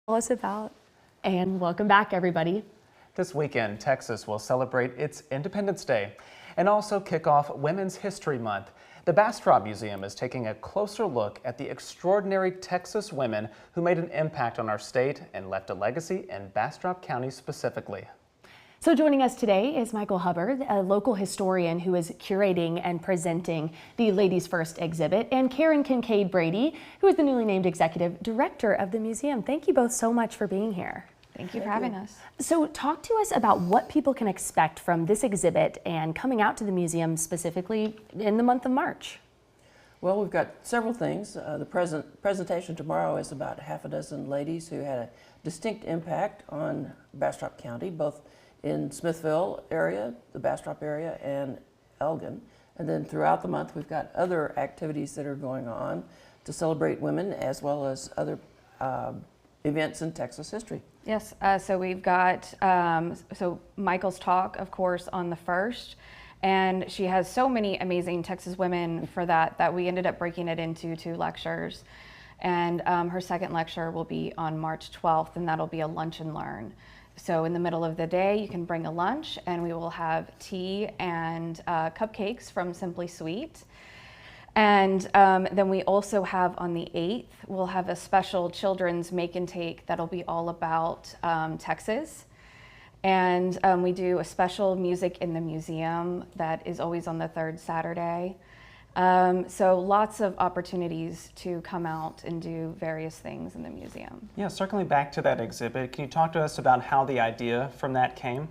Tell us about. And welcome back, everybody. This weekend, Texas will celebrate its Independence Day and also kick off Women's History Month. The Bastrop Museum is taking a closer look at the extraordinary Texas women who made an impact on our state and left a legacy in Bastrop County specifically. So joining us today is Michal Hubbard, a local historian who is curating and presenting the Ladies First exhibit, and Kincaid Brady, who is the newly named executive director of the museum. Thank you both so much for being here. Thank you for having us. So talk to us about what people can expect from this exhibit and coming out to the museum specifically in the month of March. Well, we've got several things. The presentation tomorrow is about half a dozen ladies who had a distinct impact on Bastrop County, both in Smithville area, the Bastrop area, and Elgin. And then throughout the month, we've got other activities that are going on to celebrate women, as well as other events in Texas history. Yes, so we've got, so Michal's talk, of course, on the 1st, and she has so many amazing Texas women for that we ended up breaking it into 2 lectures. And her second lecture will be on March 12th, and that'll be a lunch and learn. So in the middle of the day, you can bring a lunch, and we will have tea and cupcakes from Simply Sweet. And then we also have on the 8th, we'll have a special children's make and take that'll be all about Texas. And we do a special music in the museum that is always on the 3rd Saturday. So lots of opportunities to come out and do various things in the museum. Yeah, circling back to that exhibit, can you talk to us about how the idea from that came?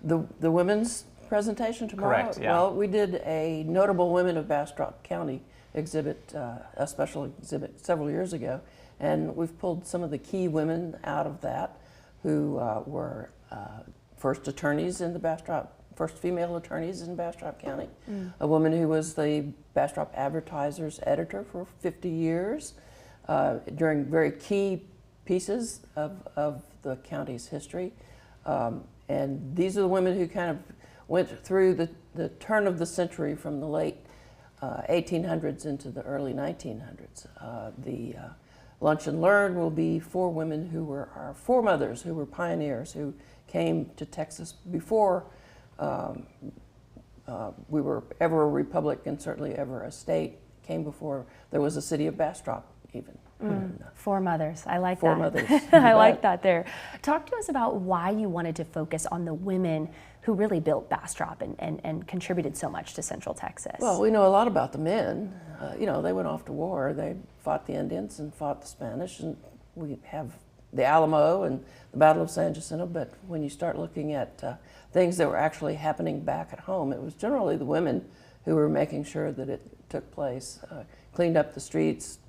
The women's presentation tomorrow? Correct, yeah. Well, we did a Notable Women of Bastrop County exhibit, a special exhibit several years ago, and we've pulled some of the key women out of that who were first attorneys in the Bastrop, first female attorneys in Bastrop County, a woman who was the Bastrop Advertiser's editor for 50 years during very key pieces of the county's history. And these are the women who kind of went through the turn of the century from the late 1800s into the early 1900s. The Lunch and Learn will be 4 women who were our foremothers, who were pioneers, who came to Texas before we were ever a republic and certainly ever a state. Came before there was a city of Bastrop even. Foremothers, I like that. Foremothers. I like that there. Talk to us about why you wanted to focus on the women who really built Bastrop and contributed so much to Central Texas. Well, we know a lot about the men. You know, they went off to war. They fought the Indians and fought the Spanish, and we have the Alamo and the Battle of San Jacinto, but when you start looking at things that were actually happening back at home, it was generally the women who were making sure that it took place, cleaned up the streets,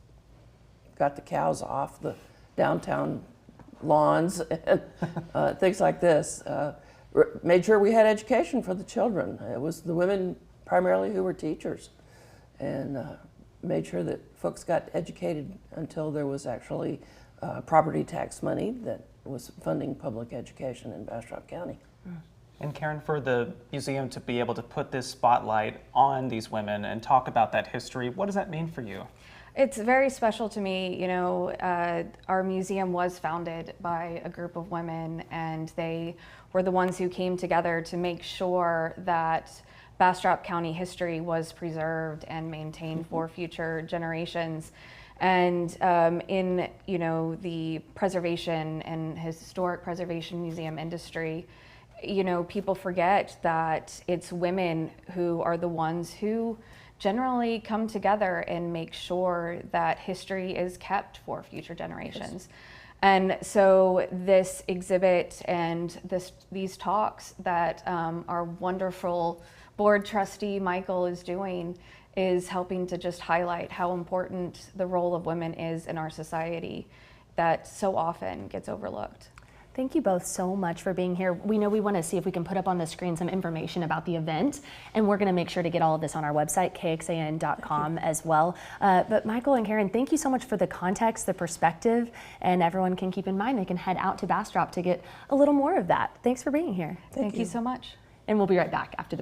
got the cows off the downtown lawns, and things like this. Made sure we had education for the children. It was the women primarily who were teachers, and made sure that folks got educated until there was actually property tax money that was funding public education in Bastrop County. And Karen, for the museum to be able to put this spotlight on these women and talk about that history, what does that mean for you? It's very special to me. You know, our museum was founded by a group of women, and they were the ones who came together to make sure that Bastrop County history was preserved and maintained for future generations. And in, you know, the preservation and historic preservation museum industry, you know, people forget that it's women who are the ones who generally come together and make sure that history is kept for future generations. Yes. And so this exhibit and these talks that our wonderful board trustee Michal is doing is helping to just highlight how important the role of women is in our society that so often gets overlooked. Thank you both so much for being here. We know we want to see if we can put up on the screen some information about the event, and we're going to make sure to get all of this on our website, KXAN.com as well. But Michal and Karen, thank you so much for the context, the perspective, and everyone can keep in mind they can head out to Bastrop to get a little more of that. Thanks for being here. Thank you so much. And we'll be right back after the break.